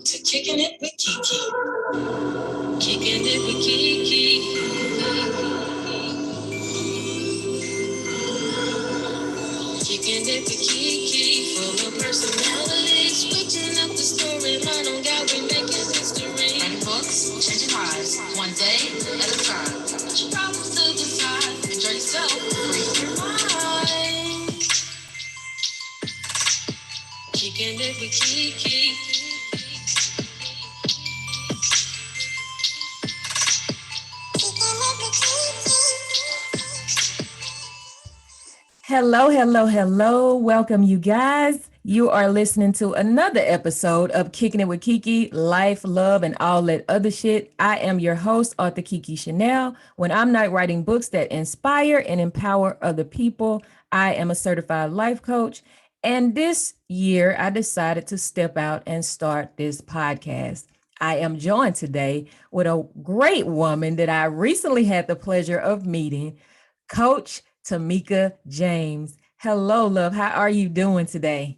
to Kicking It with KeKe. Kicking It with KeKe. Kicking It with KeKe. Full of personality. Switching up the storyline on God, we making history. Writing books, changing lives, one day at a time. Put your problems to the side. Enjoy yourself. Free your mind. Kicking It with KeKe. Hello, hello, hello. Welcome, you guys. You are listening to another episode of Kicking It with KeKe, Life, Love, and all that other shit. I am your host, author KeKe Chanel. When I'm not writing books that inspire and empower other people, I am a certified life coach. And this year, I decided to step out and start this podcast. I am joined today with a great woman that I recently had the pleasure of meeting, Coach Tamika James. Hello, love. How are you doing today?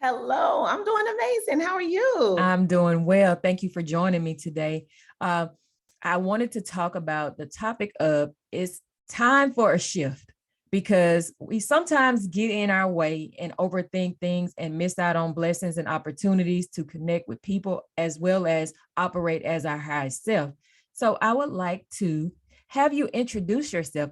Hello, I'm doing amazing. How are you? I'm doing well. Thank you for joining me today. I wanted to talk about the topic of it's time for a shift, because we sometimes get in our way and overthink things and miss out on blessings and opportunities to connect with people as well as operate as our highest self. So I would like to have you introduce yourself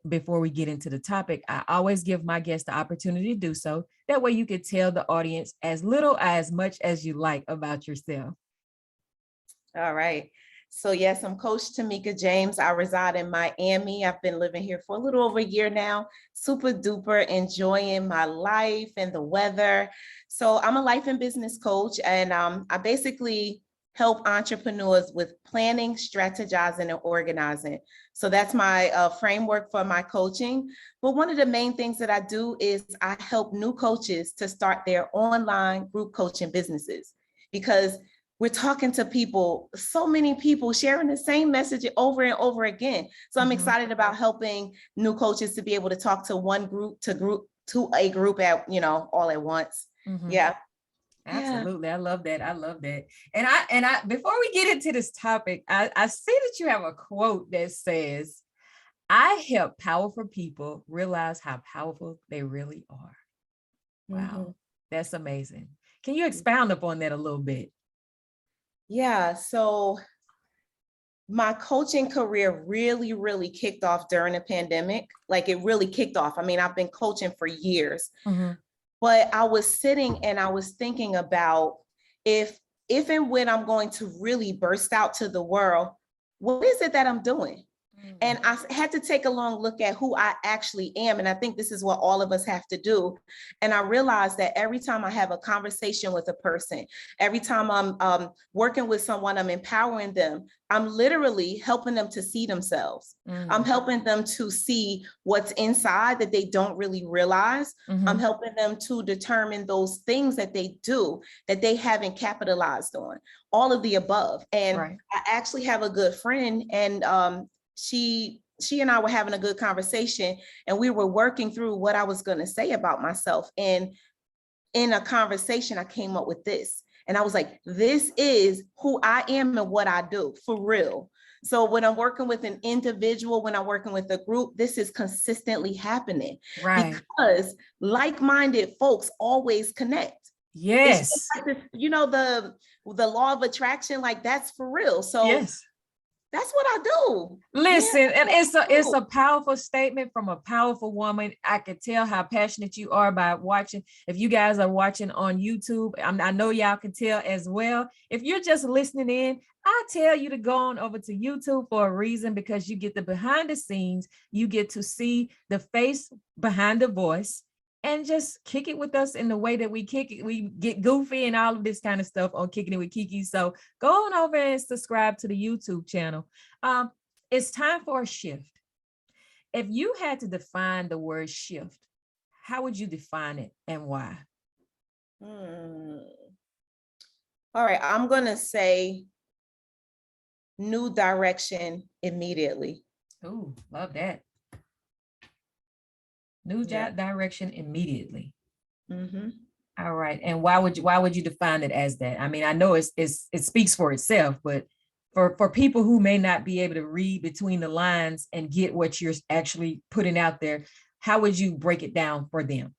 before we get into the topic. I always give my guests the opportunity to do so. That way you could tell the audience as little as much as you like about yourself. All right. So yes, I'm Coach Tamika James. I reside in Miami. I've been living here for a little over a year now. Super duper enjoying my life and the weather. So I'm a life and business coach, and I basically help entrepreneurs with planning, strategizing, and organizing. So that's my framework for my coaching. But one of the main things that I do is I help new coaches to start their online group coaching businesses, because we're talking to people, so many people sharing the same message over and over again. So I'm excited about helping new coaches to be able to talk to one group to a group at, all at once. Yeah. Absolutely. I love that. I love that. And I before we get into this topic, I see that you have a quote that says, I help powerful people realize how powerful they really are. Wow. That's amazing. Can you expound upon that a little bit? Yeah. So my coaching career really, really kicked off during the pandemic. Like, it really kicked off. I mean, I've been coaching for years. But I was sitting and I was thinking about if and when I'm going to really burst out to the world, what is it that I'm doing? And I had to take a long look at who I actually am. And I think this is what all of us have to do. And I realized that every time I have a conversation with a person, every time I'm working with someone, I'm empowering them. I'm literally helping them to see themselves. I'm helping them to see what's inside that they don't really realize. I'm helping them to determine those things that they do that they haven't capitalized on, all of the above. And I actually have a good friend, and she and I were having a good conversation, and we were working through what I was going to say about myself. And in a conversation, I came up with this, and I was like, this is who I am and what I do for real. So when I'm working with an individual, when I'm working with a group, this is consistently happening, because like-minded folks always connect. Yes. Like this, the law of attraction, like, that's for real. So yes. That's what I do. Listen, and it's a powerful statement from a powerful woman. I could tell how passionate you are by watching. If you guys are watching on YouTube, I know y'all can tell as well. If you're just listening in, I tell you to go on over to YouTube for a reason, because you get the behind the scenes, you get to see the face behind the voice, and just kick it with us in the way that we kick it. We get goofy and all of this kind of stuff on Kicking It with KeKe. So go on over and subscribe to the YouTube channel. It's time for a shift. If you had to define the word shift, how would you define it and why? All right, I'm going to say new direction immediately. Oh, love that. New direction immediately. All right. And why would you define it as that? I mean, I know it speaks for itself, but for people who may not be able to read between the lines and get what you're actually putting out there, how would you break it down for them?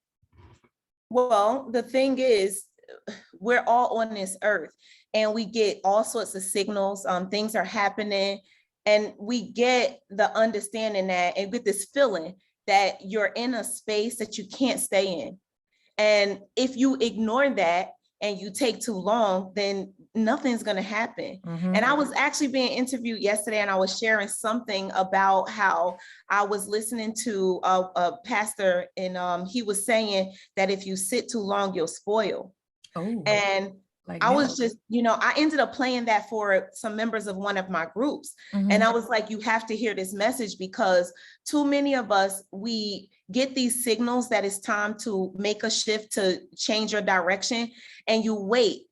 Well, the thing is, we're all on this earth and we get all sorts of signals. Things are happening, and we get the understanding that, and with this feeling that you're in a space that you can't stay in. And if you ignore that and you take too long, then nothing's going to happen. Mhm. And I was actually being interviewed yesterday, and I was sharing something about how I was listening to a pastor, and he was saying that if you sit too long, you'll spoil. Oh, And like I milk. was just, I ended up playing that for some members of one of my groups. Mhm. And I was like, you have to hear this message, because too many of us, we get these signals that it's time to make a shift, to change your direction. And you wait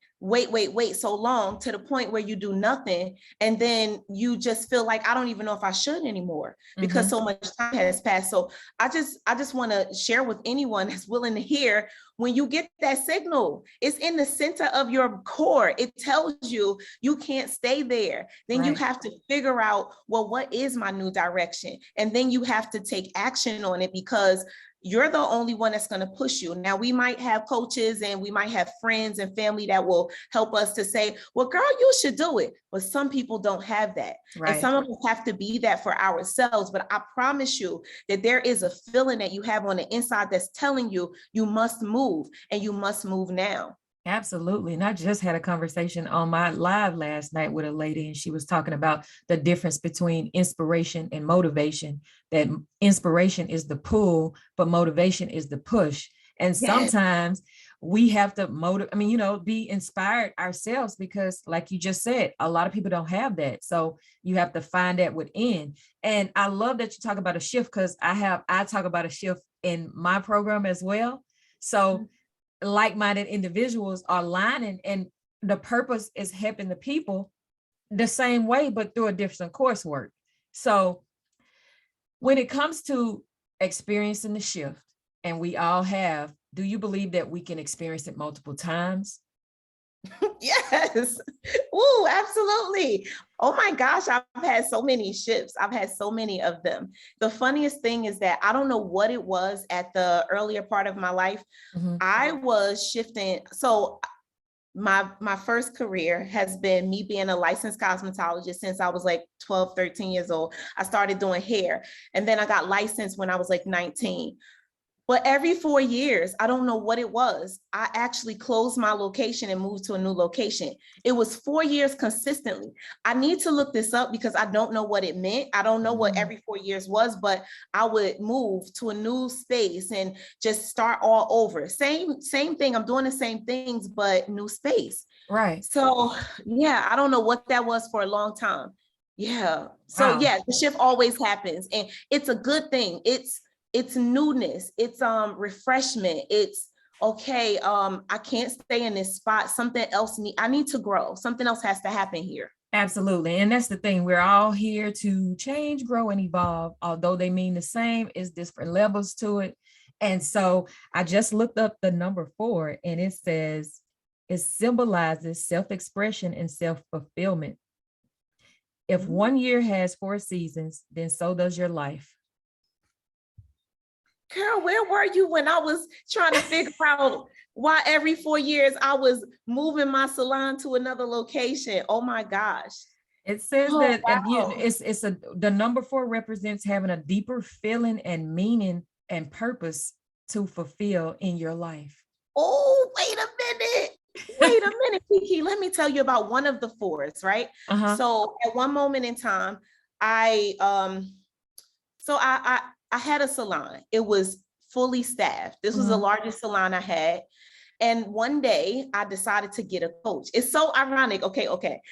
so long, to the point where you do nothing. And then you just feel like, I don't even know if I should anymore, because Mhm. so much time has passed. So I just want to share with anyone that's willing to hear, when you get that signal, it's in the center of your core. It tells you you can't stay there. Then you Right. have to figure out, well, what is my new direction? And then you have to take action on it, because you're the only one that's going to push you. Now, we might have coaches and we might have friends and family that will help us to say, well, girl, you should do it. But some people don't have that. And Right. some of us have to be that for ourselves. But I promise you that there is a feeling that you have on the inside that's telling you, you must move, and you must move now. Absolutely. And I just had a conversation on my live last night with a lady, and she was talking about the difference between inspiration and motivation, that inspiration is the pull, but motivation is the push. And Yes. sometimes we have to be inspired ourselves, because like you just said, a lot of people don't have that. So you have to find that within. And I love that you talk about a shift, because I talk about a shift in my program as well. So like-minded individuals are lining, and the purpose is helping the people the same way, but through a different coursework. So when it comes to experiencing the shift, and we all have, do you believe that we can experience it multiple times? Yes. Ooh, absolutely. Oh my gosh, I've had so many shifts. I've had so many of them. The funniest thing is that I don't know what it was at the earlier part of my life. Mhm. I was shifting. So my first career has been me being a licensed cosmetologist since I was like 12, 13 years old. I started doing hair, and then I got licensed when I was like 19. But every 4 years, I don't know what it was, I actually closed my location and moved to a new location. It was 4 years consistently. I need to look this up, because I don't know what it meant. I don't know what every 4 years was, but I would move to a new space and just start all over. Same thing. I'm doing the same things, but new space. Right. So yeah, I don't know what that was for a long time. Yeah. So Wow. yeah, the shift always happens, and it's a good thing. It's newness, it's refreshment, it's okay, I can't stay in this spot, I need to grow, something else has to happen here. Absolutely. And that's the thing. We're all here to change, grow, and evolve. Although they mean the same, it's different levels to it. And so I just looked up the number 4, and it says it symbolizes self-expression and self-fulfillment. If 1 year has 4 seasons, then so does your life. Girl, where were you when I was trying to figure out why every 4 years I was moving my salon to another location? Oh my gosh. It says Oh, that wow. the number 4 represents having a deeper feeling and meaning and purpose to fulfill in your life. Oh, wait a minute. Wait a minute, KeKe. Let me tell you about one of the 4s, right? Uh-huh. So at one moment in time, I had a salon. It was fully staffed. This was the largest salon I had. And one day I decided to get a coach. It's so ironic. Okay.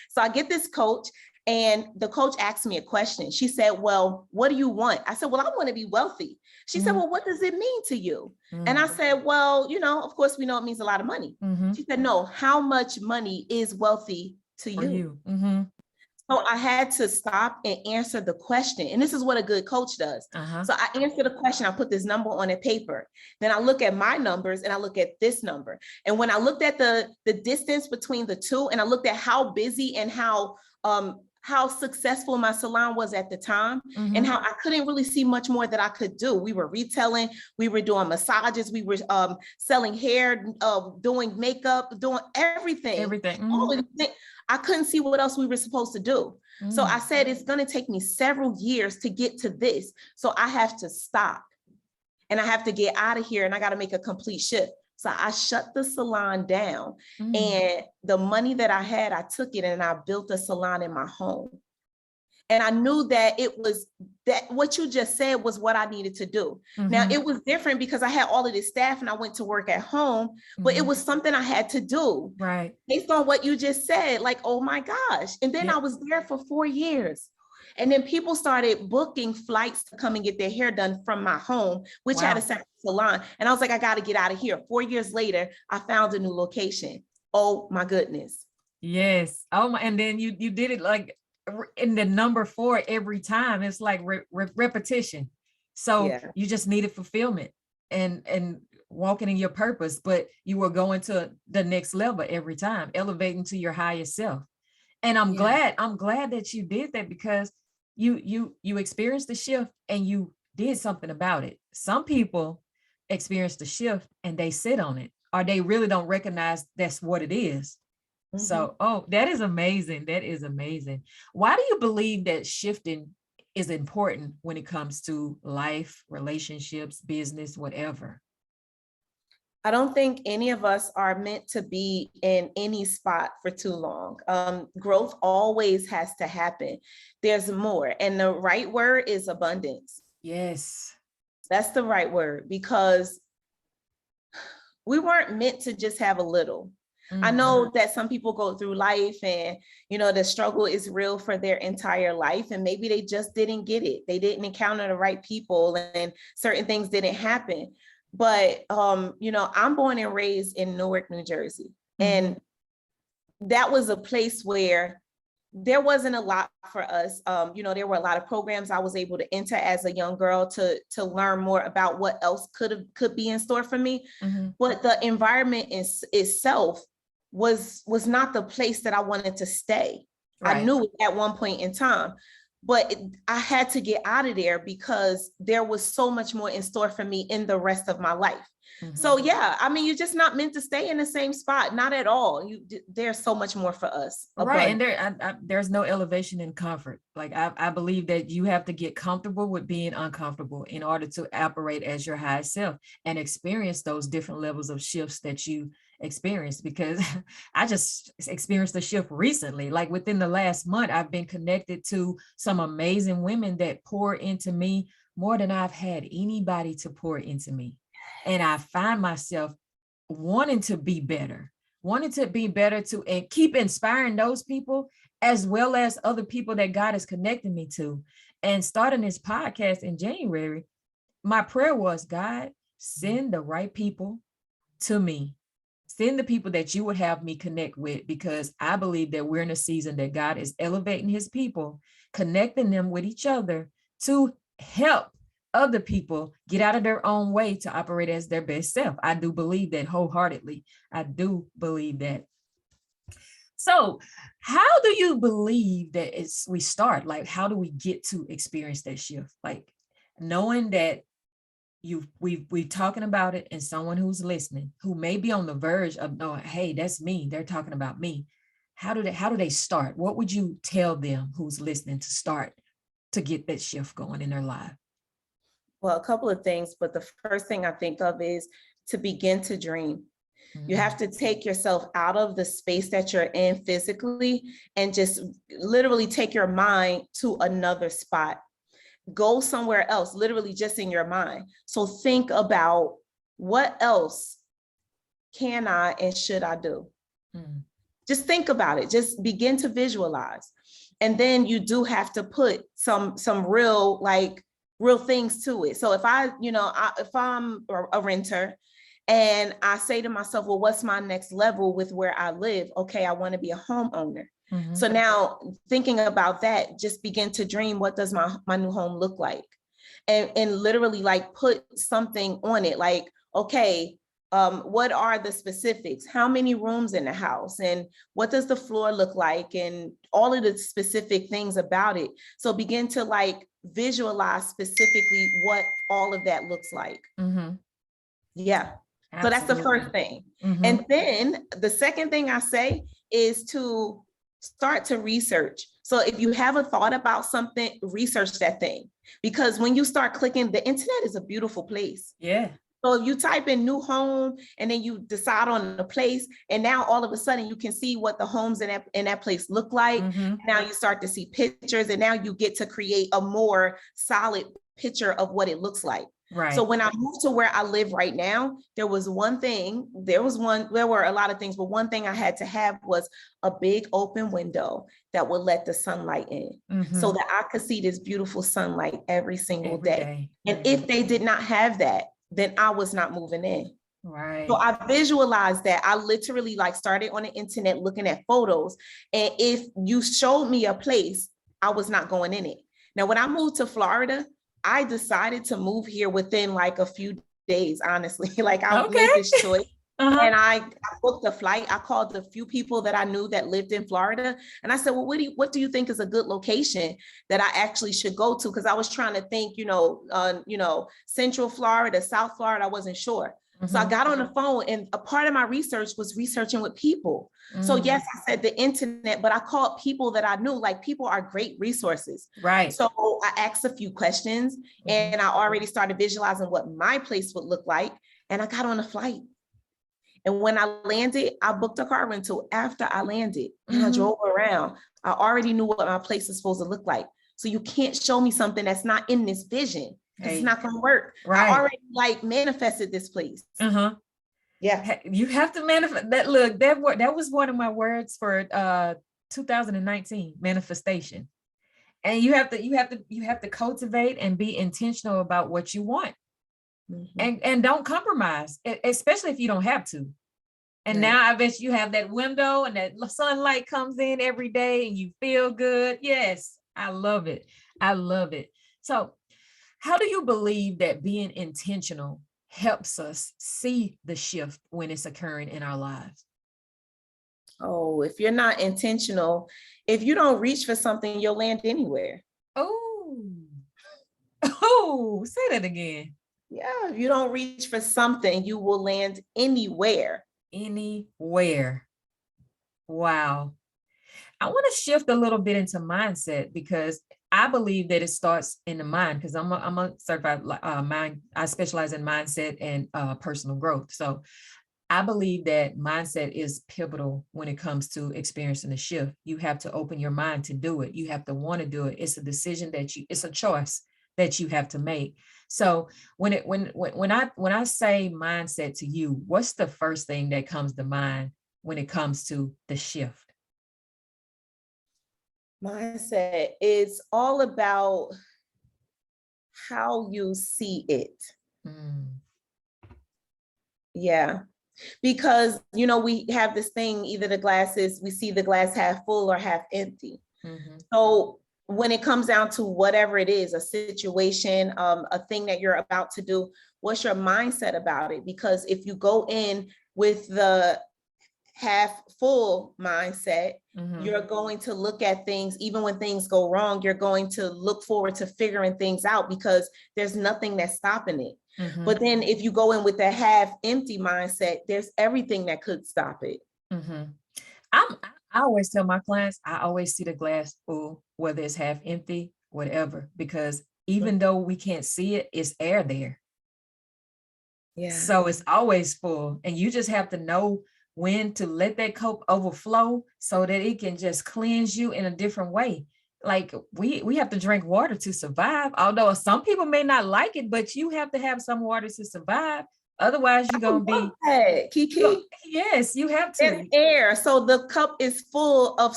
So I get this coach, and the coach asked me a question. She said, well, what do you want? I said, well, I want to be wealthy. She said, well, what does it mean to you? And I said, well, of course we know it means a lot of money. She said, no, how much money is wealthy to For you? you. So I had to stop and answer the question. And this is what a good coach does. So I answer the question, I put this number on a paper. Then I look at my numbers and I look at this number. And when I looked at the distance between the two, and I looked at how busy and how successful my salon was at the time, and how I couldn't really see much more that I could do. We were retailing, we were doing massages, we were selling hair, doing makeup, doing everything. All of the I couldn't see what else we were supposed to do. So I said, it's going to take me several years to get to this. So I have to stop and I have to get out of here and I got to make a complete shift. So I shut the salon down, and the money that I had, I took it and I built a salon in my home. And I knew that it was that what you just said was what I needed to do. Now it was different because I had all of this staff and I went to work at home, but it was something I had to do. Right. Based on what you just said, like, oh my gosh. And then I was there for 4 years. And then people started booking flights to come and get their hair done from my home, which had a separate salon. And I was like, I got to get out of here. 4 years later, I found a new location. Oh my goodness. Yes. Oh my. And then you did it like in the number 4 every time. It's like repetition. So you just needed fulfillment and walking in your purpose, but you were going to the next level every time, elevating to your highest self. And I'm glad that you did that, because you experienced the shift and you did something about it. Some people experience the shift and they sit on it, or they really don't recognize that's what it is. So, that is amazing. That is amazing. Why do you believe that shifting is important when it comes to life, relationships, business, whatever? I don't think any of us are meant to be in any spot for too long. Growth always has to happen. There's more. And the right word is abundance. Yes. That's the right word, because we weren't meant to just have a little. I know that some people go through life and, the struggle is real for their entire life. And maybe they just didn't get it. They didn't encounter the right people and certain things didn't happen. But, I'm born and raised in Newark, New Jersey. And that was a place where there wasn't a lot for us. There were a lot of programs I was able to enter as a young girl to learn more about what else could be in store for me. But the environment itself was not the place that I wanted to stay. Right. I knew it at one point in time, but I had to get out of there because there was so much more in store for me in the rest of my life. So you're just not meant to stay in the same spot, not at all. There's so much more for us. Right, and there's no elevation in comfort. Like I believe that you have to get comfortable with being uncomfortable in order to operate as your highest self and experience those different levels of shifts that you experience. Because I just experienced a shift recently. Like within the last month, I've been connected to some amazing women that pour into me more than I've had anybody to pour into me. And I find myself wanting to be better to and keep inspiring those people, as well as other people that God has connected me to. And starting this podcast in January, my prayer was, God, send the right people to me. Send the people that you would have me connect with, because I believe that we're in a season that God is elevating his people, connecting them with each other to help other people get out of their own way to operate as their best self. I do believe that wholeheartedly. I do believe that. So how do you believe that we start? Like, how do we get to experience that shift? Like knowing that we're talking about it, and someone who's listening, who may be on the verge of knowing, hey, that's me, they're talking about me. How do they start? What would you tell them who's listening to start to get that shift going in their life? Well, a couple of things, but the first thing I think of is to begin to dream. You have to take yourself out of the space that you're in physically and just literally take your mind to another spot. Go somewhere else, literally just in your mind. So think about, what else can I and should I do? Just think about it. Just begin to visualize. And then you do have to put some real things to it. So if if I'm a renter and I say to myself, well, what's my next level with where I live? Okay, I want to be a homeowner. So now thinking about that, just begin to dream, what does my new home look like? And literally like put something on it, like, okay, what are the specifics? How many rooms in the house? And what does the floor look like? And all of the specific things about it. So begin to like visualize specifically what all of that looks like. Yeah. Absolutely. So that's the first thing. And then the second thing I say is to start to research. So if you have a thought about something, research that thing. Because when you start clicking, the internet is a beautiful place. Yeah. So if you type in new home and then you decide on the place, and now all of a sudden you can see what the homes in that place look like. Now you start to see pictures, and now you get to create a more solid picture of what it looks like. Right. So when I moved to where I live right now, there were a lot of things, but one thing I had to have was a big open window that would let the sunlight in, so that I could see this beautiful sunlight every single day. And if they did not have that, then I was not moving in. Right. So I visualized that. I literally like started on the internet looking at photos. And if you showed me a place, I was not going in it. Now, when I moved to Florida, I decided to move here within like a few days, honestly. Like I made this choice. And I booked a flight. I called the few people that I knew that lived in Florida. And I said, well, what do you think is a good location that I actually should go to? Because I was trying to think, Central Florida, South Florida, I wasn't sure. So I got on the phone, and a part of my research was researching with people. So yes, I said the internet, but I called people that I knew. Like, people are great resources. Right. So I asked a few questions, and I already started visualizing what my place would look like. And I got on a flight. And when I landed, I booked a car rental after I landed, and I drove around. I already knew what my place is supposed to look like. So you can't show me something that's not in this vision. It's not going to work. Right. I already like manifested this place. Yeah. You have to manifest that. Look, that was one of my words for 2019, manifestation. And you have to cultivate and be intentional about what you want. And don't compromise, especially if you don't have to. And now I bet you have that window and that sunlight comes in every day and you feel good. Yes, I love it. I love it. So how do you believe that being intentional helps us see the shift when it's occurring in our lives? Oh, if you're not intentional, if you don't reach for something, you'll land anywhere. Oh, say that again. Yeah, if you don't reach for something, you will land anywhere. Anywhere. Wow. I want to shift a little bit into mindset, because I believe that it starts in the mind, because I'm a certified mind. I specialize in mindset and personal growth. So I believe that mindset is pivotal when it comes to experiencing a shift. You have to open your mind to do it. You have to want to do it. It's a decision it's a choice that you have to make. So when I say mindset to you, what's the first thing that comes to mind when it comes to the shift? Mindset is all about how you see it. Yeah. Because, we have this thing, either we see the glass half full or half empty. So when it comes down to whatever it is, a situation, a thing that you're about to do, what's your mindset about it? Because if you go in with the half full mindset, you're going to look at things, even when things go wrong, you're going to look forward to figuring things out, because there's nothing that's stopping it. But then if you go in with a half empty mindset, there's everything that could stop it. I always tell my clients, I always see the glass full, whether it's half empty, whatever, because even though we can't see it, it's air there. Yeah. So it's always full, and you just have to know when to let that cup overflow so that it can just cleanse you in a different way. Like we have to drink water to survive, although some people may not like it, but you have to have some water to survive. Otherwise, you're going to be KeKe. Yes, you have to. It's air. So the cup is full of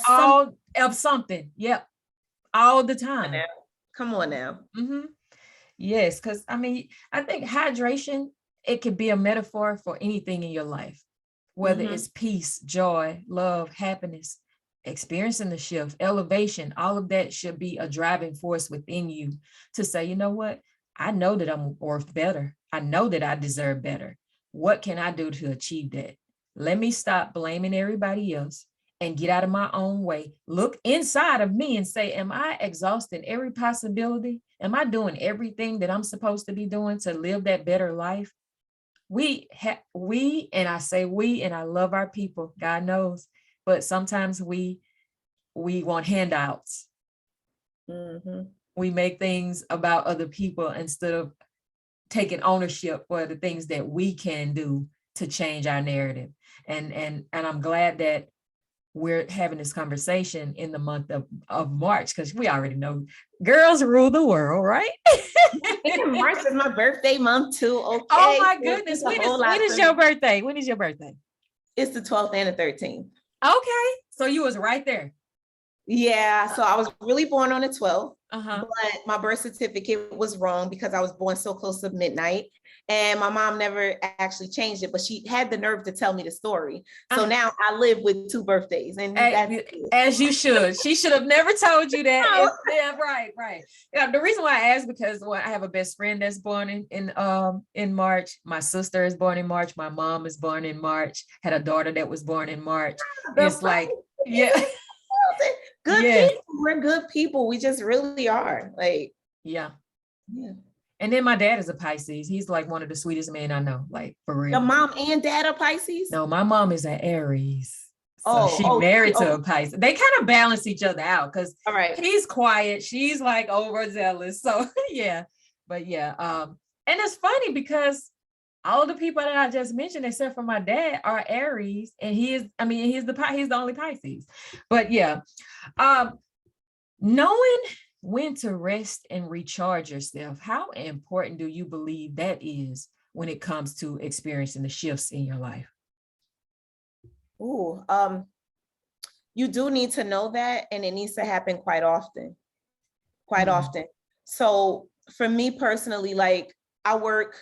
something. Yep. All the time. Come on now. Yes, because I think hydration, it could be a metaphor for anything in your life, whether it's peace, joy, love, happiness. experiencing the shift, elevation, all of that should be a driving force within you to say, you know what? I know that I'm worth better. I know that I deserve better. What can I do to achieve that? Let me stop blaming everybody else and get out of my own way. Look inside of me and say, am I exhausting every possibility? Am I doing everything that I'm supposed to be doing to live that better life? And I say we, and I love our people, God knows, but sometimes we want handouts. Mm-hmm. We make things about other people instead of taking ownership for the things that we can do to change our narrative. And I'm glad that we're having this conversation in the month of March, because we already know girls rule the world, right? March is my birthday month too. Okay. Oh my goodness. When is your birthday? When is your birthday? It's the 12th and the 13th. Okay. So you was right there. Yeah. So I was really born on the 12th, Uh-huh. but my birth certificate was wrong because I was born so close to midnight. And my mom never actually changed it, but she had the nerve to tell me the story. So now I live with 2 birthdays, and as you should. She should have never told you that. Yeah, right. Yeah, the reason why I asked, because I have a best friend that's born in March. My sister is born in March. My mom is born in March. Had a daughter that was born in March. It's like, yeah. Good people. We're good people. We just really are. Like, yeah. And then my dad is a Pisces. He's like one of the sweetest men I know, like for real. Your mom and dad are Pisces? No, my mom is an Aries. So she married to a Pisces. They kind of balance each other out because he's quiet. She's like overzealous. So yeah. But yeah. And it's funny because all the people that I just mentioned, except for my dad, are Aries. And he's the only Pisces. But yeah. Knowing when to rest and recharge yourself, how important do you believe that is when it comes to experiencing the shifts in your life? You do need to know that, and it needs to happen quite often. So for me personally, like I work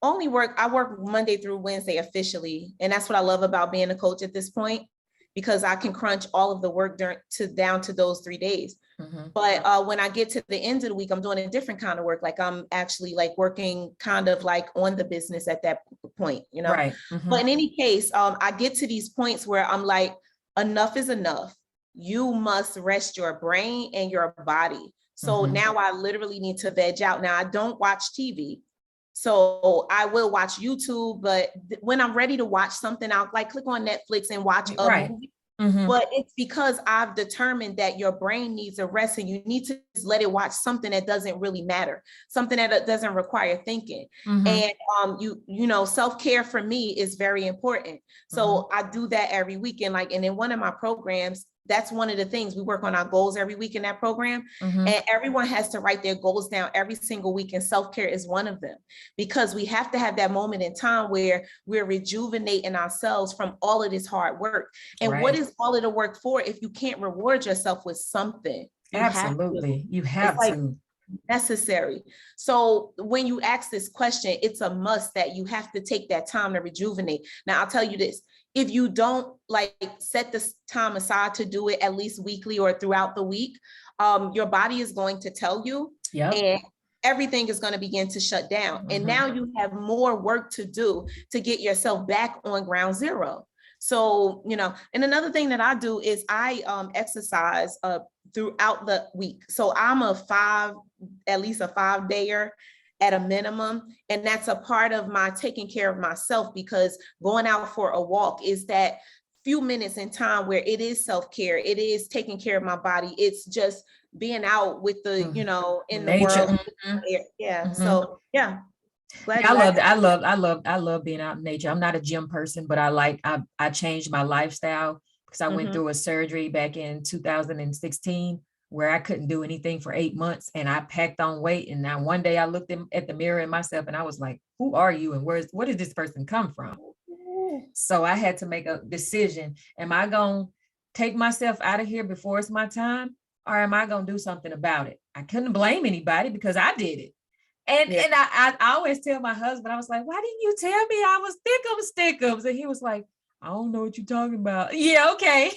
Monday through Wednesday officially. And that's what I love about being a coach at this point, because I can crunch all of the work down to those 3 days. Mm-hmm. But when I get to the end of the week, I'm doing a different kind of work. Like I'm actually like working kind of like on the business at that point, you know? Right. Mm-hmm. But in any case, I get to these points where I'm like, enough is enough. You must rest your brain and your body. So now I literally need to veg out. Now I don't watch TV. So I will watch YouTube, but when I'm ready to watch something, I'll like click on Netflix and watch a movie. Mm-hmm. But it's because I've determined that your brain needs a rest, and you need to let it watch something that doesn't really matter, something that doesn't require thinking. Mm-hmm. And you know, self-care for me is very important. So I do that every weekend. And in one of my programs, that's one of the things we work on our goals every week in that program. Mm-hmm. And everyone has to write their goals down every single week. And self-care is one of them, because we have to have that moment in time where we're rejuvenating ourselves from all of this hard work. And what is all of the work for if you can't reward yourself with something? Absolutely. You have to. Necessary. So when you ask this question, it's a must that you have to take that time to rejuvenate. Now, I'll tell you this. If you don't set this time aside to do it at least weekly or throughout the week, your body is going to tell you, and everything is going to begin to shut down. Mm-hmm. And now you have more work to do to get yourself back on ground zero. So, you know, and another thing that I do is I exercise throughout the week. So I'm at least a 5-dayer at a minimum. And that's a part of my taking care of myself, because going out for a walk is that few minutes in time where it is self-care. It is taking care of my body. It's just being out with the, you know, in the nature. world. Mm-hmm. Yeah. Mm-hmm. So, yeah. I love being out in nature. I'm not a gym person, but I changed my lifestyle because I went through a surgery back in 2016 where I couldn't do anything for 8 months, and I packed on weight. And now one day I looked at the mirror and myself, and I was like, who are you? And where did this person come from? So I had to make a decision. Am I going to take myself out of here before it's my time, or am I going to do something about it? I couldn't blame anybody because I did it. And I always tell my husband, I was like, why didn't you tell me I was stickums? And he was like, I don't know what you're talking about. Yeah, okay.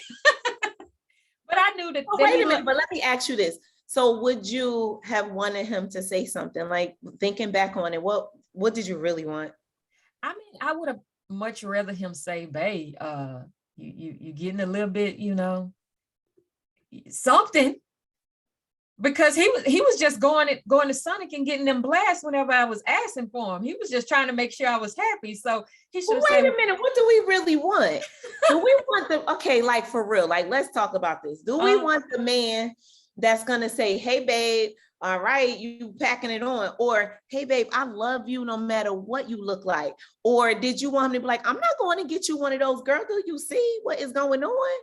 But I knew that. Oh, wait a minute, but let me ask you this. So would you have wanted him to say something, like thinking back on it? What did you really want? I mean, I would have much rather him say, babe, you getting a little bit, something. Because he was just going to Sonic and getting them blasts whenever I was asking for him. He was just trying to make sure I was happy. So he should have said, wait a minute, what do we really want? Do we want okay, like for real, like let's talk about this. Do we want the man that's gonna say, hey babe, all right, you packing it on, or hey babe, I love you no matter what you look like? Or did you want him to be like, I'm not going to get you one of those, girl, do you see what is going on?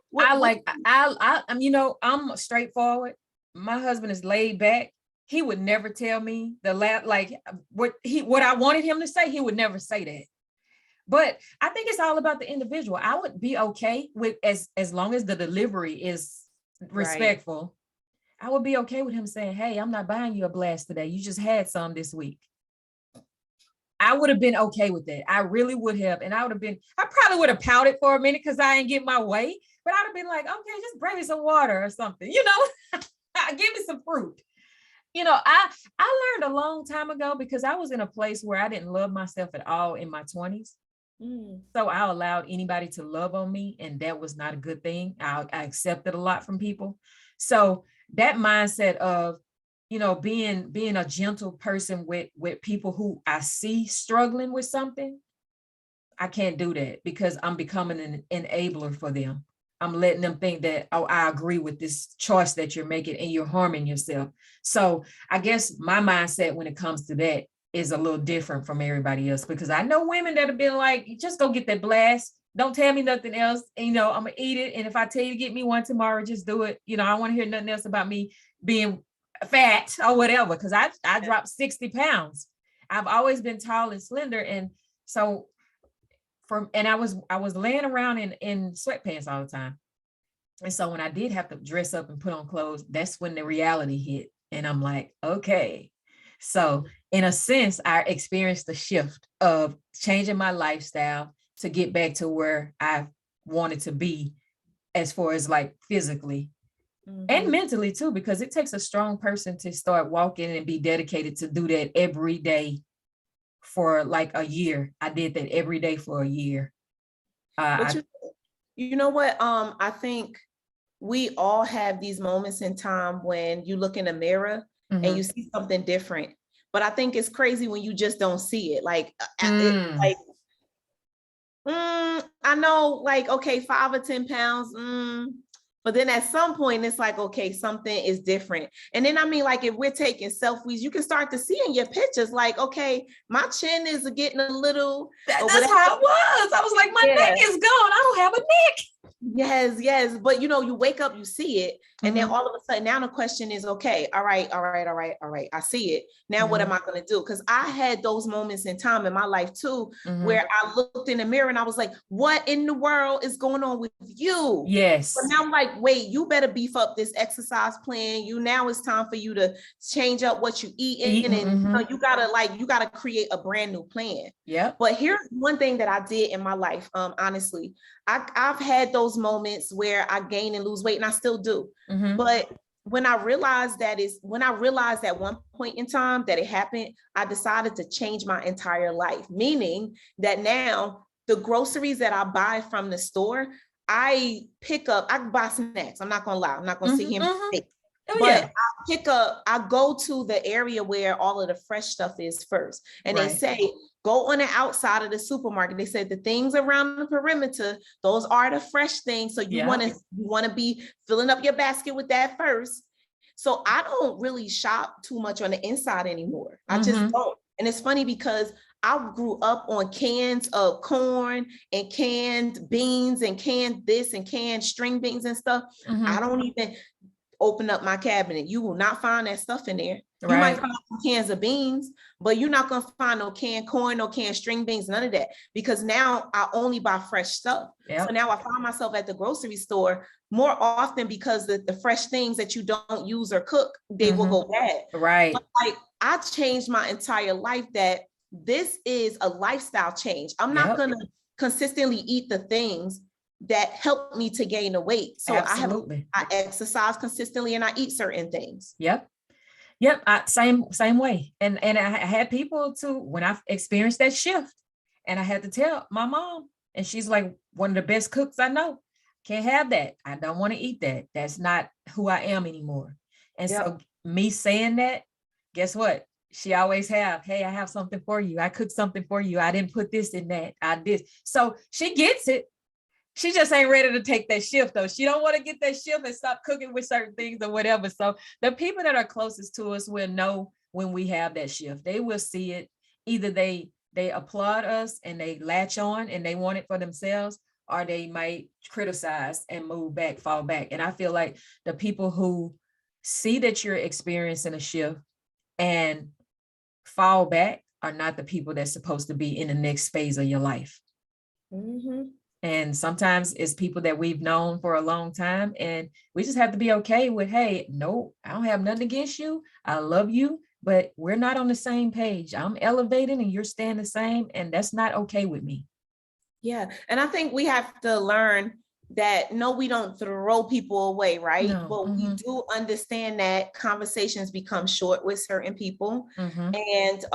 I'm straightforward. My husband is laid back. He would never tell me what I wanted him to say. He would never say that. But I think it's all about the individual. I would be okay with as long as the delivery is respectful. Right. I would be okay with him saying, hey, I'm not buying you a blast today. You just had some this week. I would have been okay with that. I really would have. And I probably would have pouted for a minute because I didn't get my way. But I'd have been like, okay, just bring me some water or something, give me some fruit. I learned a long time ago, because I was in a place where I didn't love myself at all in my 20s. So I allowed anybody to love on me, and that was not a good thing. I accepted a lot from people. So that mindset of, being a gentle person with people who I see struggling with something, I can't do that, because I'm becoming an enabler for them. I'm letting them think that, oh, I agree with this choice that you're making and you're harming yourself. So I guess my mindset when it comes to that is a little different from everybody else, because I know women that have been like, just go get that blast. Don't tell me nothing else. And, I'm going to eat it. And if I tell you to get me one tomorrow, just do it. I don't want to hear nothing else about me being fat or whatever, because I dropped 60 pounds. I've always been tall and slender. And so I was laying around in sweatpants all the time. And so when I did have to dress up and put on clothes, that's when the reality hit. And I'm like, okay. So in a sense, I experienced the shift of changing my lifestyle to get back to where I wanted to be, as far as like physically and mentally too, because it takes a strong person to start walking and be dedicated to do that every day for like a year. I did that every day for a year. You know what? I think we all have these moments in time when you look in a mirror and you see something different. But I think it's crazy when you just don't see it. I know, like, okay, 5 or 10 pounds. But then at some point it's like, okay, something is different. And then, I mean, like, if we're taking selfies, you can start to see in your pictures, like, okay, my chin is getting a little. That's how it was. I was like, my neck is gone. I don't have a neck. Yes. But you wake up, you see it. And then all of a sudden now the question is, okay, all right. I see it. Now what am I going to do? Because I had those moments in time in my life too, where I looked in the mirror and I was like, what in the world is going on with you? Yes. But now I'm like, wait, you better beef up this exercise plan. Now it's time for you to change up what you eat. And you gotta create a brand new plan. Yeah. But here's one thing that I did in my life. Honestly, I've had those moments where I gain and lose weight, and I still do. But when I realized at one point in time that it happened, I decided to change my entire life. Meaning that now the groceries that I buy from the store, I buy snacks. I'm not gonna lie. I'm not gonna sit here and fake. I go to the area where all of the fresh stuff is first. And they say, go on the outside of the supermarket. They said the things around the perimeter, those are the fresh things. So you want to be filling up your basket with that first. So I don't really shop too much on the inside anymore. I just don't. And it's funny because I grew up on cans of corn and canned beans and canned this and canned string beans and stuff. I don't even open up my cabinet. You will not find that stuff in there. You might find some cans of beans, but you're not going to find no canned corn, no canned string beans, none of that, because now I only buy fresh stuff. So now I find myself at the grocery store more often because the fresh things that you don't use or cook, they will go bad. Right. But like, I changed my entire life that this is a lifestyle change. I'm not going to consistently eat the things that helped me to gain the weight. So Absolutely. I exercise consistently and I eat certain things. Yep. Same way. And I had people too, when I experienced that shift, and I had to tell my mom, and she's like one of the best cooks I know. Can't have that. I don't want to eat that. That's not who I am anymore. And so me saying that, guess what? She always have, hey, I have something for you. I cooked something for you. I didn't put this in that. I did. So she gets it. She just ain't ready to take that shift though. She don't want to get that shift and stop cooking with certain things or whatever. So the people that are closest to us will know when we have that shift. They will see it. Either they applaud us and they latch on and they want it for themselves, or they might criticize and move back, fall back. And I feel like the people who see that you're experiencing a shift and fall back are not the people that's supposed to be in the next phase of your life. Mm-hmm. And sometimes it's people that we've known for a long time, and we just have to be okay with, hey, no, I don't have nothing against you. I love you, but we're not on the same page. I'm elevating and you're staying the same, and that's not okay with me. Yeah. And I think we have to learn that, no, we don't throw people away, right? No. But we do understand that conversations become short with certain people, and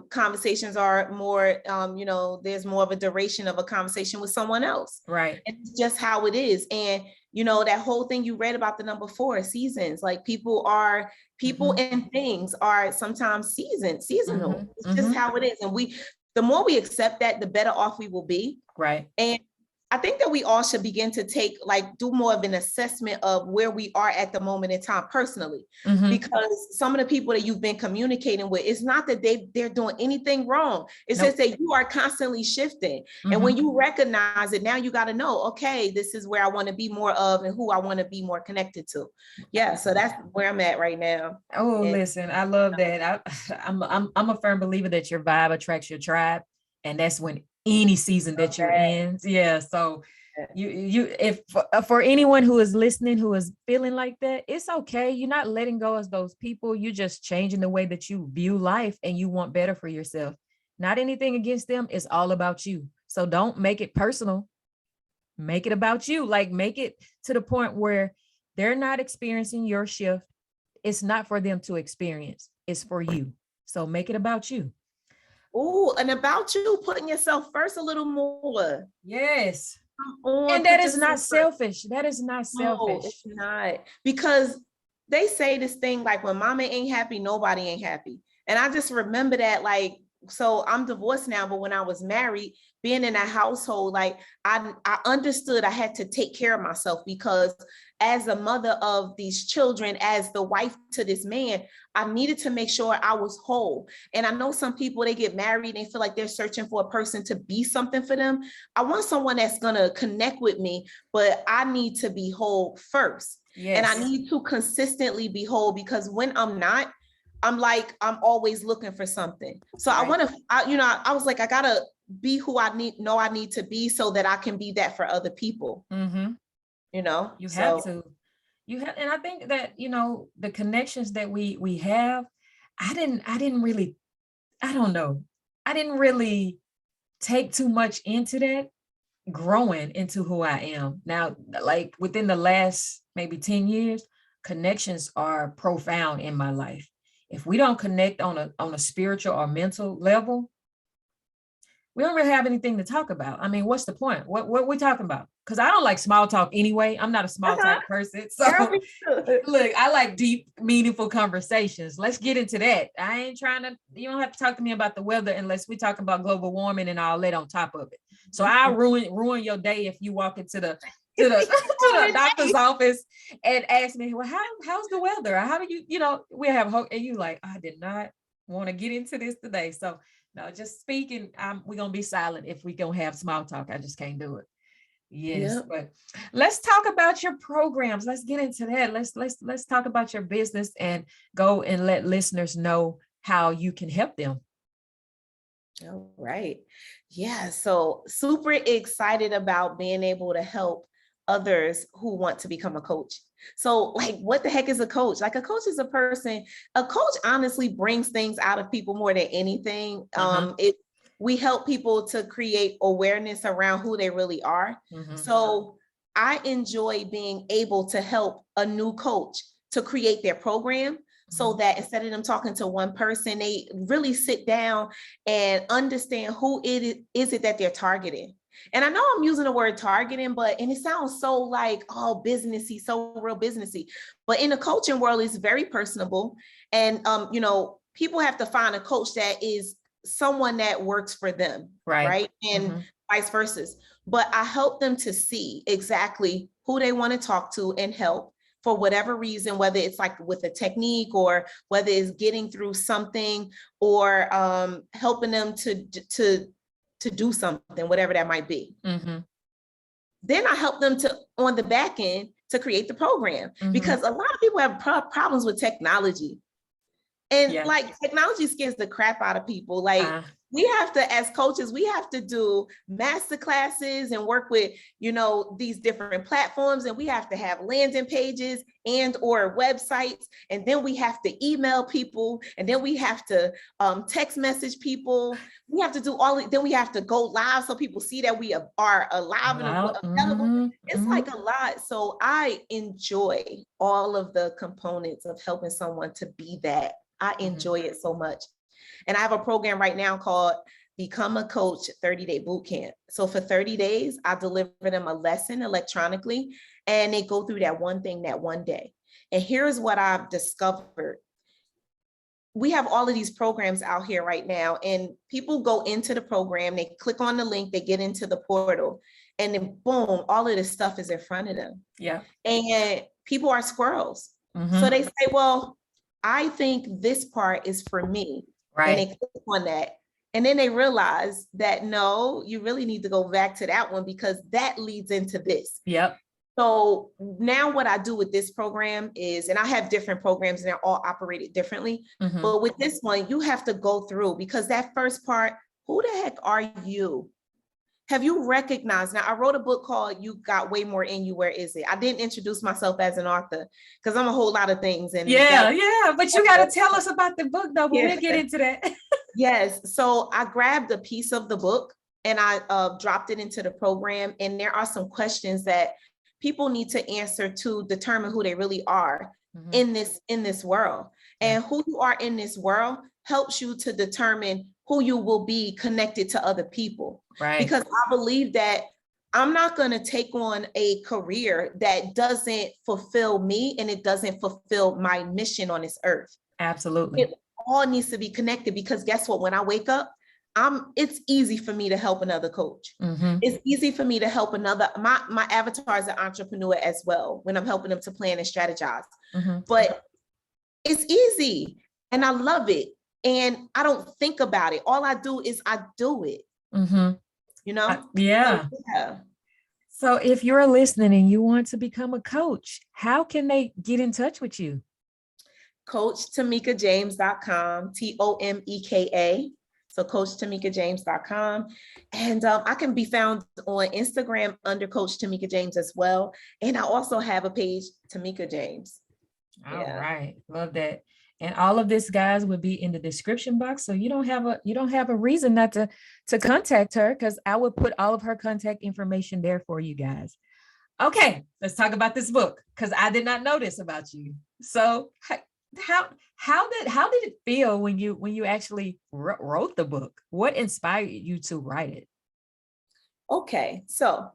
conversations are more, there's more of a duration of a conversation with someone else. Right. And it's just how it is. And, that whole thing you read about the number 4 seasons, like people and things are sometimes seasonal. It's just how it is. And the more we accept that, the better off we will be. Right. And I think that we all should begin to do more of an assessment of where we are at the moment in time personally, because some of the people that you've been communicating with, it's not that they're doing anything wrong. It's just that you are constantly shifting. And when you recognize it, now you got to know, okay, this is where I want to be more of and who I want to be more connected to. Yeah. So that's where I'm at right now. Oh, listen, I love that. I'm a firm believer that your vibe attracts your tribe. And that's when any season that you're in. Yeah. So if for anyone who is listening, who is feeling like that, it's okay. You're not letting go of those people. You're just changing the way that you view life, and you want better for yourself. Not anything against them. It's all about you. So don't make it personal. Make it about you. Like, make it to the point where they're not experiencing your shift. It's not for them to experience. It's for you. So make it about you. Oh, and about you putting yourself first a little more. Yes. And that is not selfish. That is not selfish. No, it's not. Because they say this thing like, when mama ain't happy, nobody ain't happy. And I just remember that, like, so I'm divorced now, but when I was married, being in a household, like I understood I had to take care of myself, because as a mother of these children, as the wife to this man, I needed to make sure I was whole. And I know some people, they get married, they feel like they're searching for a person to be something for them. I want someone that's going to connect with me, but I need to be whole first. Yes. And I need to consistently be whole, because when I'm not, I'm always looking for something. So right. I was like, I gotta be who I need to be, so that I can be that for other people. You have to. And I think that, the connections that we have, I didn't really take too much into that, growing into who I am now. Like within the last maybe 10 years, connections are profound in my life. If we don't connect on a spiritual or mental level, we don't really have anything to talk about. I mean, what's the point? What we talking about? Because I don't like small talk anyway. I'm not a small talk person. So look, I like deep, meaningful conversations. Let's get into that. I ain't you don't have to talk to me about the weather unless we talk about global warming and all that on top of it. So I'll ruin your day if you walk into the doctor's office and ask me, well, how's the weather? How do we have hope? And you like, I did not want to get into this today. So no, just speaking, we're going to be silent if we don't have small talk. I just can't do it. Yes. Yep. But let's talk about your programs. Let's get into that. Let's talk about your business and go and let listeners know how you can help them. All right. Yeah. So super excited about being able to help others who want to become a coach. So like, what the heck is a coach? Like, a coach is a coach honestly brings things out of people more than anything. we help people to create awareness around who they really are. So I enjoy being able to help a new coach to create their program, so that instead of them talking to one person, they really sit down and understand who it is that they're targeting. And I know I'm using the word targeting, and it sounds so like, oh, businessy, so real businessy. But in the coaching world, it's very personable. And, you know, people have to find a coach that is someone that works for them, right? And vice versa. But I help them to see exactly who they want to talk to and help for whatever reason, whether it's like with a technique or whether it's getting through something or helping them to do something, whatever that might be. Then I help them to, on the back end, to create the program, because a lot of people have problems with technology. And like technology scares the crap out of people. Like we have to, as coaches, we have to do master classes and work with, you know, these different platforms, and we have to have landing pages and or websites. And then we have to email people, and then we have to text message people. We have to do all, then we have to go live so people see that we are alive and available. It's like a lot. So I enjoy all of the components of helping someone to be that. I enjoy it so much. And I have a program right now called Become a Coach 30-Day Bootcamp. So for 30 days, I deliver them a lesson electronically, and they go through that one thing that one day. And here's what I've discovered. We have all of these programs out here right now, and people go into the program, they click on the link, they get into the portal, and then boom, all of this stuff is in front of them. And people are squirrels. So they say, well, I think this part is for me. And they click on that. And then they realize that, no, you really need to go back to that one because that leads into this. So now what I do with this program is, and I have different programs and they're all operated differently. But with this one, you have to go through, because that first part, who the heck are you? Have you recognized? Now, I wrote a book called You Got Way More in You. Where is it? I didn't introduce myself as an author because I'm a whole lot of things. And but you got to tell us about the book though, but we'll get into that. Yes. So I grabbed a piece of the book and I dropped it into the program. And there are some questions that people need to answer to determine who they really are in this world. And who you are in this world helps you to determine who you will be connected to other people. Because I believe that I'm not going to take on a career that doesn't fulfill me and it doesn't fulfill my mission on this earth. Absolutely. It all needs to be connected, because guess what? When I wake up, it's easy for me to help another coach. It's easy for me to help another, my avatar is an entrepreneur as well, when I'm helping them to plan and strategize. But it's easy and I love it. And I don't think about it. All I do is I do it. You know? So if you're listening and you want to become a coach, how can they get in touch with you? CoachTamikaJames.com, TOMEKA. So CoachTamikaJames.com. And I can be found on Instagram under Coach Tamika James as well. And I also have a page, Tamika James. All right. Love that. And all of this, guys, will be in the description box. So you don't have a reason not to contact her, because I will put all of her contact information there for you guys. Okay, let's talk about this book, because I did not know this about you. So how did it feel when you actually wrote the book? What inspired you to write it? Okay, so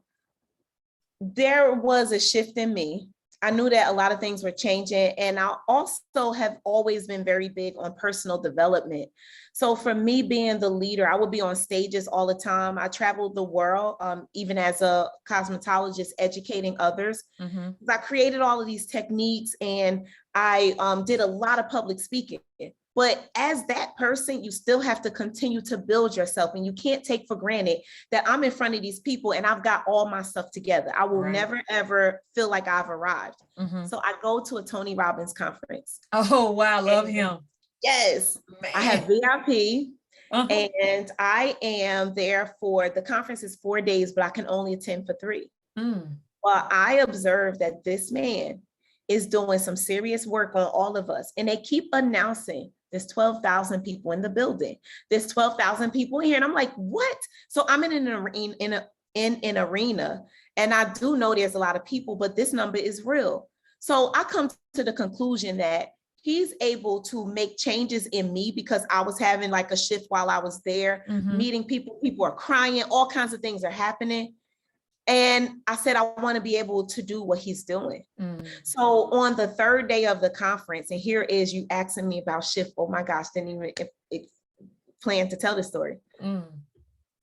there was a shift in me. I knew that a lot of things were changing, and I also have always been very big on personal development. So for me being the leader, I would be on stages all the time. I traveled the world, even as a cosmetologist, educating others. I created all of these techniques, and I did a lot of public speaking. But as that person, you still have to continue to build yourself, and you can't take for granted that I'm in front of these people and I've got all my stuff together. I will never, ever feel like I've arrived. So I go to a Tony Robbins conference. Oh, wow. Love him. Yes. Man. I have VIP and I am there for, the conference is 4 days, but I can only attend for 3. Well, I observed that this man is doing some serious work on all of us. And they keep announcing There's 12,000 people in the building. There's 12,000 people in here. And I'm like, what? So I'm in an arena, and I do know there's a lot of people, but this number is real. So I come to the conclusion that he's able to make changes in me because I was having like a shift while I was there, meeting people. People are crying, all kinds of things are happening. And I said, I want to be able to do what he's doing. So on the third day of the conference, and here is you asking me about shift. Oh my gosh, didn't even plan to tell this story.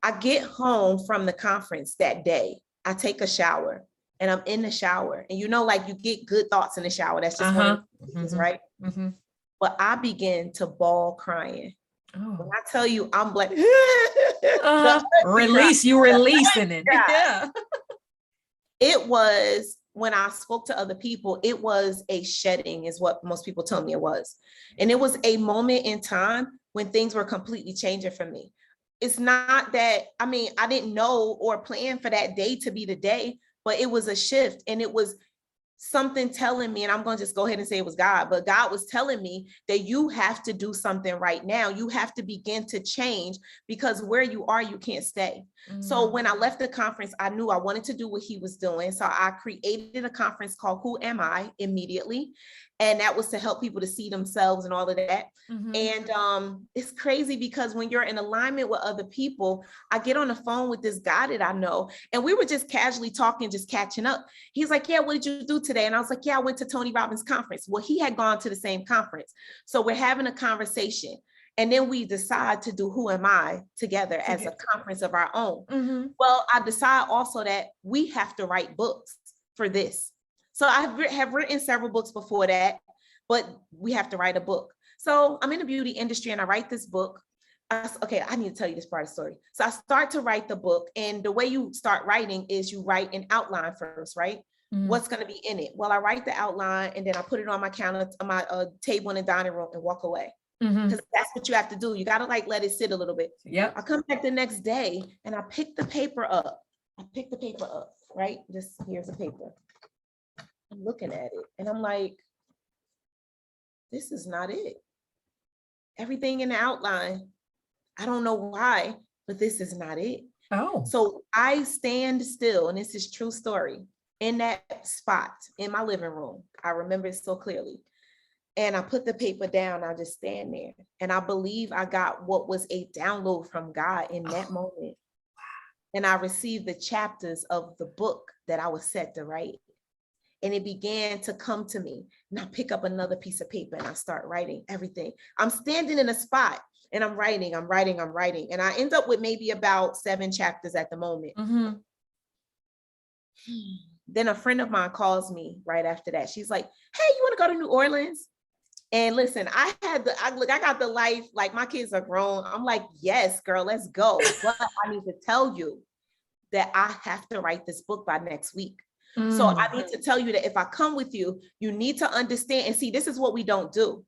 I get home from the conference that day. I take a shower, and I'm in the shower. And you know, like you get good thoughts in the shower. That's just one of the things, right? But I begin to bawl crying. When I tell you, I'm like, release, you releasing it. Yeah. It was, when I spoke to other people, it was a shedding is what most people tell me it was. And it was a moment in time when things were completely changing for me. It's not that, I mean, I didn't know or plan for that day to be the day, but it was a shift, and it was something telling me, and I'm going to just go ahead and say it was God, but God was telling me that you have to do something right now. You have to begin to change, because where you are, you can't stay. So when I left the conference, I knew I wanted to do what he was doing. So I created a conference called Who Am I immediately. And that was to help people to see themselves and all of that. And it's crazy because when you're in alignment with other people, I get on the phone with this guy that I know, and we were just casually talking, just catching up. He's like, yeah, what did you do today? And I was like, yeah, I went to Tony Robbins' conference. Well, he had gone to the same conference. So we're having a conversation. And then we decide to do Who Am I together as a conference of our own. Well, I decide also that we have to write books for this. So I have written several books before that, but we have to write a book. So I'm in the beauty industry, and I write this book. Okay, I need to tell you this part of the story. So I start to write the book, and the way you start writing is you write an outline first, right? What's going to be in it? Well, I write the outline, and then I put it on my counter, on my table in the dining room, and walk away. Because that's what you have to do. You got to like let it sit a little bit. I come back the next day, and I pick the paper up. Right? Just here's a paper. I'm looking at it, and I'm like, this is not it. Everything in the outline, I don't know why, but this is not it. So I stand still, and this is true story, in that spot in my living room. I remember it so clearly. And I put the paper down, I just stand there. And I believe I got what was a download from God in that moment. And I received the chapters of the book that I was set to write. And it began to come to me. And I pick up another piece of paper, and I start writing everything. I'm standing in a spot, and I'm writing. And I end up with maybe about 7 chapters at the moment. Then a friend of mine calls me right after that. She's like, hey, you want to go to New Orleans? And listen, I got the life, like my kids are grown. I'm like, yes, girl, let's go. But I need to tell you that I have to write this book by next week. So I need to tell you that if I come with you, you need to understand. And see, this is what we don't do.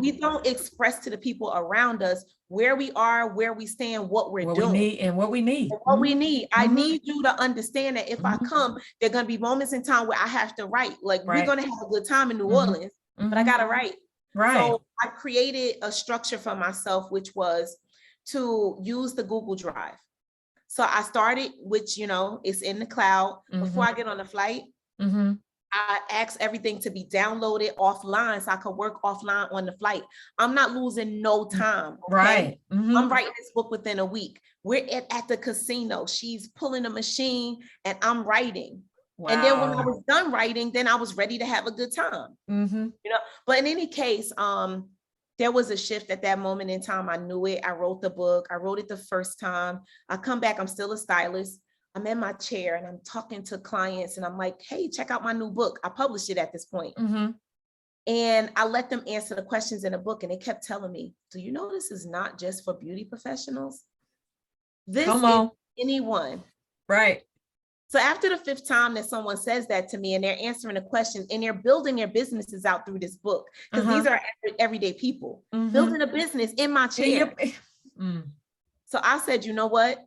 We don't express to the people around us where we are, where we stand, what we're doing. What we need. I need you to understand that if I come, there are going to be moments in time where I have to write. Like we're going to have a good time in New Orleans, but I got to write. So I created a structure for myself, which was to use the Google Drive. So I started, which, you know, it's in the cloud. Before I get on the flight, I ask everything to be downloaded offline so I could work offline on the flight. I'm not losing no time. Okay? I'm writing this book within a week. We're at the casino. She's pulling a machine, and I'm writing. And then when I was done writing, then I was ready to have a good time. You know, but in any case, there was a shift at that moment in time. I knew it. I wrote the book. I wrote it the first time. I come back. I'm still a stylist. I'm in my chair, and I'm talking to clients, and I'm like, hey, check out my new book. I published it at this point. And I let them answer the questions in the book, and they kept telling me, do you know this is not just for beauty professionals? This is anyone. Right. So after the 5th time that someone says that to me, and they're answering the questions, and they're building their businesses out through this book, because these are everyday people building a business in my chair. So I said, you know what?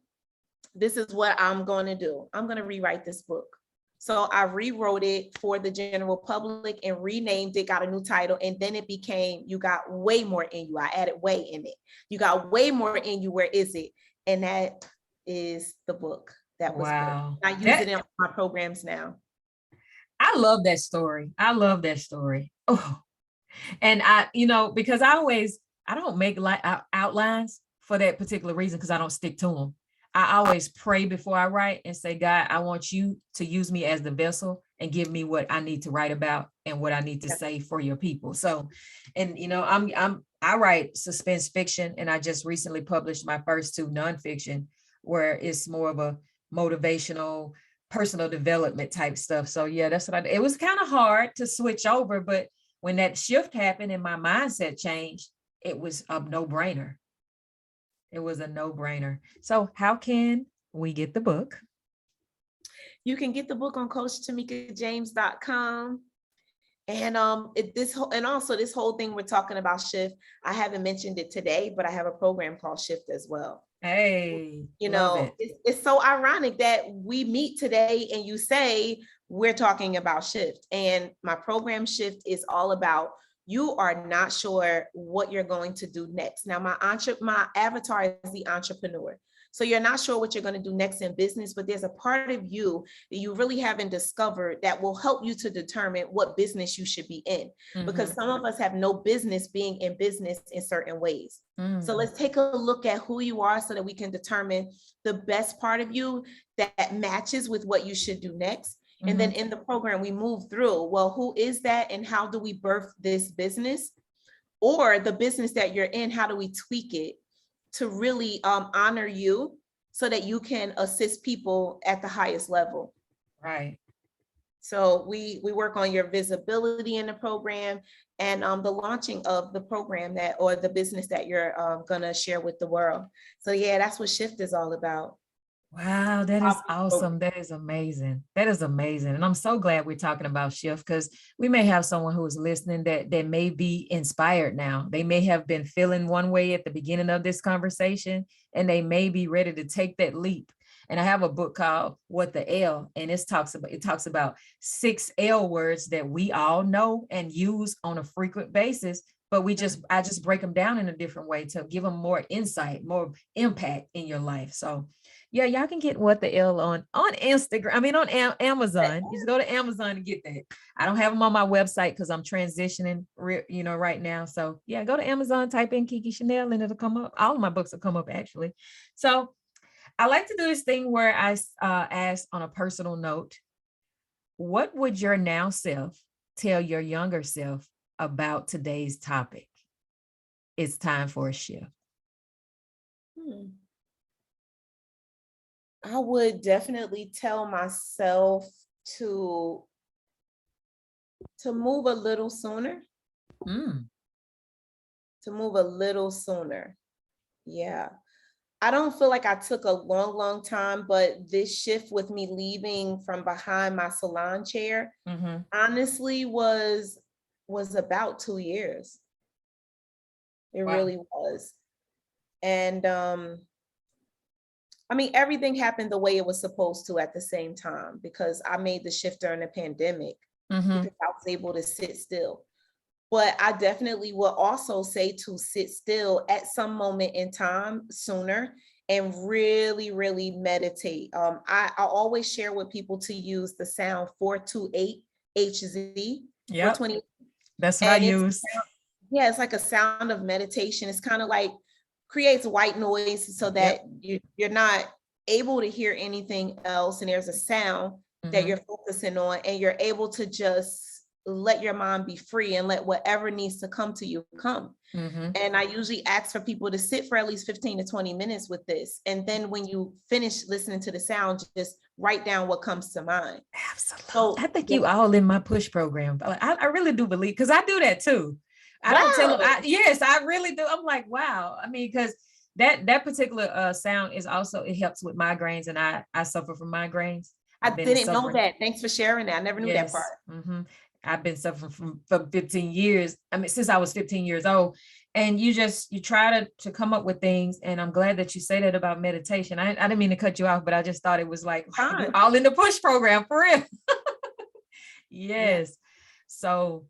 This is what I'm going to do. I'm going to rewrite this book. So I rewrote it for the general public and renamed it, got a new title, and then it became You Got Way More in You. I added way in it. You got way more in you. Where is it? And that is the book that was wow. I use it in my programs now. I love that story. I love that story. Oh, and I, because I don't make outlines for that particular reason, because I don't stick to them. I always pray before I write and say, God, I want you to use me as the vessel and give me what I need to write about and what I need to say for your people. So, and I write suspense fiction, and I just recently published my first 2 nonfiction, where it's more of a motivational, personal development type stuff. So yeah, that's what it was kind of hard to switch over, but when that shift happened and my mindset changed, it was a no-brainer. It was a no-brainer. So how can we get the book? You can get the book on CoachTamikaJames.com. And this whole thing we're talking about shift, I haven't mentioned it today, but I have a program called Shift as well. Hey, it's so ironic that we meet today and you say we're talking about shift. And my program Shift is all about, you are not sure what you're going to do next. Now, my avatar is the entrepreneur. So you're not sure what you're going to do next in business, but there's a part of you that you really haven't discovered that will help you to determine what business you should be in. Mm-hmm. Because some of us have no business being in business in certain ways. Mm-hmm. So let's take a look at who you are so that we can determine the best part of you that matches with what you should do next. Mm-hmm. And then in the program, we move through, well, who is that and how do we birth this business? Or the business that you're in, how do we tweak it to really honor you so that you can assist people at the highest level? Right. So we work on your visibility in the program and the launching of the program or the business that you're gonna share with the world. So yeah, that's what Shift is all about. Wow, that is awesome. That is amazing. That is amazing. And I'm so glad we're talking about Shift, because we may have someone who is listening that may be inspired now. They may have been feeling one way at the beginning of this conversation, and they may be ready to take that leap. And I have a book called What the L, and it talks about 6 L words that we all know and use on a frequent basis, but I just break them down in a different way to give them more insight, more impact in your life. So yeah, y'all can get What the L on Instagram. I mean, on Amazon. You just go to Amazon and get that. I don't have them on my website because I'm transitioning, right now. So yeah, go to Amazon, type in KeKe Chanel, and it'll come up. All of my books will come up, actually. So I like to do this thing where I ask on a personal note, what would your now self tell your younger self about today's topic? It's time for a shift. I would definitely tell myself to move a little sooner. To move a little sooner. Yeah. I don't feel like I took a long time, but this shift with me leaving from behind my salon chair, honestly was about 2 years. It really was. And I mean, everything happened the way it was supposed to at the same time, because I made the shift during the pandemic because I was able to sit still. But I definitely will also say to sit still at some moment in time sooner and really, really meditate. I always share with people to use the sound 428 HZ. Yeah, that's what I use. Yeah, it's like a sound of meditation. It's kind of like creates white noise so that you're not able to hear anything else, and there's a sound that you're focusing on, and you're able to just let your mind be free and let whatever needs to come to you come. And I usually ask for people to sit for at least 15 to 20 minutes with this, and then when you finish listening to the sound, just write down what comes to mind. Absolutely. So I think you all in my push program. I really do believe, because I do that too. I don't tell them. Yes, I really do. I'm like, wow. I mean, because that particular sound is also, it helps with migraines, and I suffer from migraines. I didn't know that. Thanks for sharing that. I never knew that part. I've been suffering for 15 years. I mean, since I was 15 years old. And you try to come up with things. And I'm glad that you say that about meditation. I didn't mean to cut you off, but I just thought it was like, all in the push program for real. Yes. So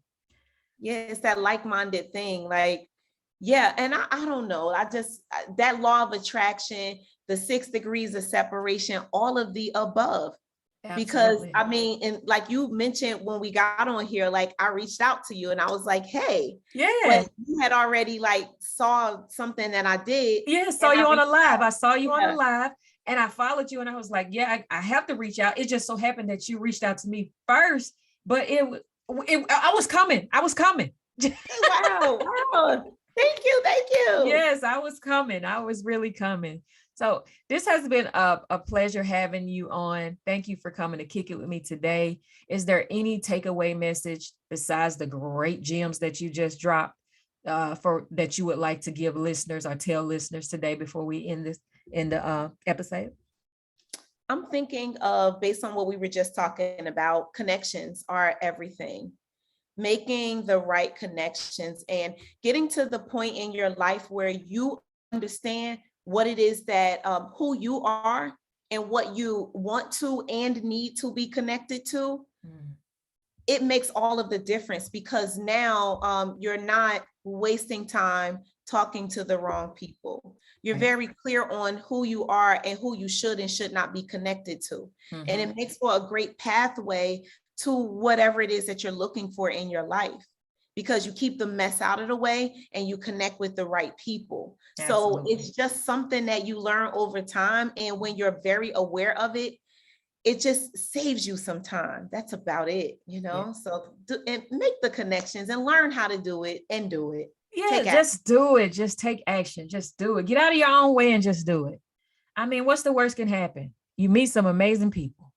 yeah, it's that like-minded thing. Like, yeah, and I don't know. That law of attraction, the 6 degrees of separation, all of the above. Because absolutely. I mean, and like you mentioned when we got on here, like I reached out to you and I was like, hey, Yeah. but you had already like saw something that I did. Yeah. Saw And I you on a reached live. out. I saw you on a Yeah. live and I followed you and I was like, yeah, I have to reach out. It just so happened that you reached out to me first, but I was coming. I was coming. Wow. Wow. Thank you. Yes, I was coming. I was really coming. So this has been a pleasure having you on. Thank you for coming to kick it with me today. Is there any takeaway message besides the great gems that you just dropped for that you would like to give listeners or tell listeners today before we end this in the episode? I'm thinking of, based on what we were just talking about, connections are everything. Making the right connections and getting to the point in your life where you understand what it is that who you are and what you want to and need to be connected to. It makes all of the difference, because now you're not wasting time talking to the wrong people. You're very clear on who you are and who you should and should not be connected to. And it makes for a great pathway to whatever it is that you're looking for in your life, because you keep the mess out of the way and you connect with the right people. Absolutely. So it's just something that you learn over time. And when you're very aware of it, it just saves you some time. That's about it, you know? Yeah. So and make the connections and learn how to do it and do it. Yeah, just do it. Just take action. Just do it. Get out of your own way and just do it. I mean, what's the worst can happen? You meet some amazing people.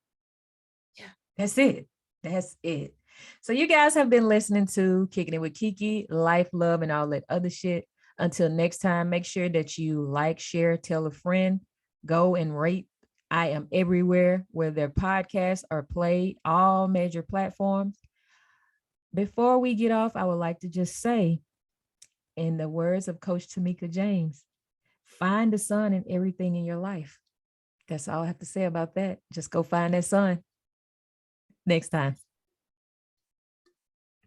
Yeah. That's it. That's it. So you guys have been listening to Kicking It with KeKe, life, love, and all that other shit. Until next time, make sure that you like, share, tell a friend, go and rate I Am Everywhere, where their podcasts are played, all major platforms. Before we get off, I would like to just say, in the words of Coach Tamika James, find the sun in everything in your life. That's all I have to say about that. Just go find that sun. Next time.